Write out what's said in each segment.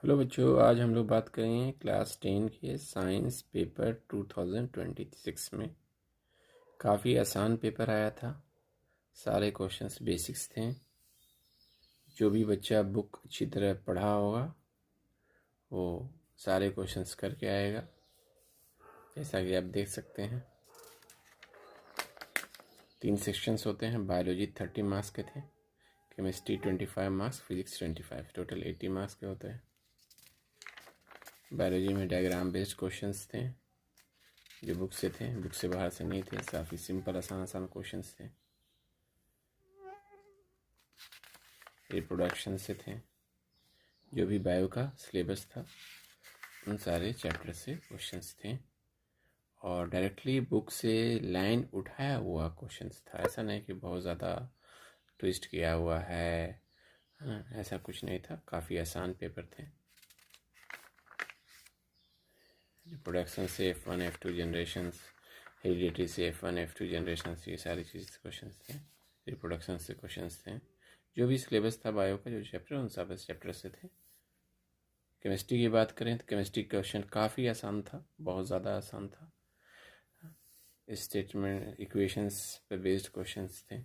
Hello बच्चों, आज हम लोग बात करेंगे क्लास 10 के साइंस पेपर 2026 में। काफ़ी आसान पेपर आया था। सारे क्वेश्चंस बेसिक्स थे। जो भी बच्चा बुक अच्छी तरह पढ़ा होगा वो सारे क्वेश्चंस करके आएगा, जैसा कि आप देख सकते हैं। 3 सेक्शंस होते हैं। बायोलॉजी 30 मार्क्स के थे, chemistry 25 marks, physics 25, total 80 marks के होते हैं। बायोलॉजी में डायग्राम बेस्ड क्वेश्चंस थे जो बुक से थे, बुक से बाहर से नहीं थे। काफ़ी सिंपल आसान क्वेश्चंस थे। रिप्रोडक्शन से थे। जो भी बायो का सिलेबस था उन सारे चैप्टर से क्वेश्चंस थे और डायरेक्टली बुक से लाइन उठाया हुआ क्वेश्चंस था। ऐसा नहीं कि बहुत ज़्यादा ट्विस्ट किया हुआ है, ऐसा कुछ नहीं था। काफ़ी आसान पेपर थे। रिप्रोडक्शन से F1 F2 जनरेशन्स, हेरिडिटी से F1 F2 जनरेशन्स, ये सारी चीज़ क्वेश्चंस थे। रिप्रोडक्शन से क्वेश्चंस थे। जो भी सिलेबस था बायो का, जो चैप्टर, उन सब चैप्टर से थे। केमिस्ट्री की बात करें तो केमिस्ट्री क्वेश्चन काफ़ी आसान था, बहुत ज़्यादा आसान था। स्टेटमेंट इक्वेशंस पे बेस्ड क्वेश्चंस थे।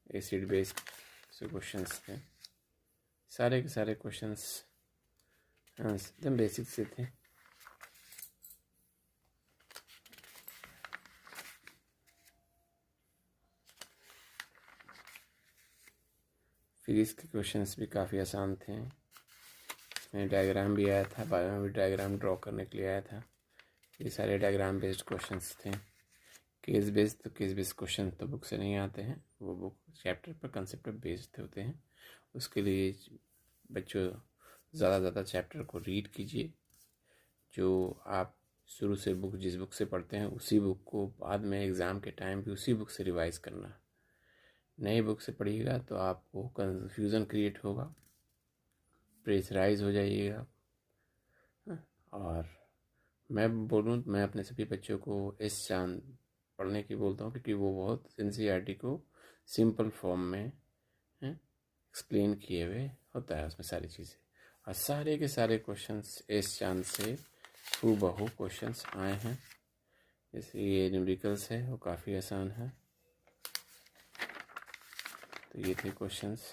एसिड बेस्ड से क्वेश्चंस थे। सारे के सारे क्वेश्चंस एकदम बेसिक से थे। फिजिक्स के क्वेश्चंस भी काफ़ी आसान थे। इसमें डायग्राम भी आया था, बायो में भी डायग्राम ड्रॉ करने के लिए आया था। ये सारे डायग्राम बेस्ड क्वेश्चंस थे। केस बेस्ड क्वेश्चन तो बुक से नहीं आते हैं, वो बुक चैप्टर पर कंसेप्ट पर बेस्ड होते हैं। उसके लिए बच्चों ज़्यादा चैप्टर को रीड कीजिए। जो आप शुरू से बुक, जिस बुक से पढ़ते हैं उसी बुक को बाद में एग्ज़ाम के टाइम भी उसी बुक से रिवाइज़ करना। नई बुक से पढ़िएगा तो आपको कन्फ्यूज़न क्रिएट होगा, प्रेशराइज हो जाइएगा। और मैं बोलूँ, मैं अपने सभी बच्चों को एस चांद पढ़ने की बोलता हूँ, क्योंकि वो बहुत NCERT को सिंपल फॉर्म में एक्सप्लेन किए हुए होता है उसमें सारी चीज़ें। और सारे के सारे क्वेश्चंस एस चांद से हूबहू क्वेश्चंस आए हैं। जैसे ये न्यूमेरिकल्स है, वो काफ़ी आसान है। तो ये थे क्वेश्चंस।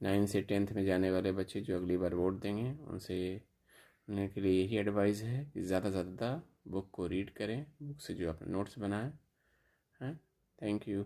9 से 10th में जाने वाले बच्चे जो अगली बार वोट देंगे, उनके लिए यही एडवाइस है कि ज़्यादा से ज़्यादा बुक को रीड करें, बुक से जो अपने नोट्स बनाएं। Thank you.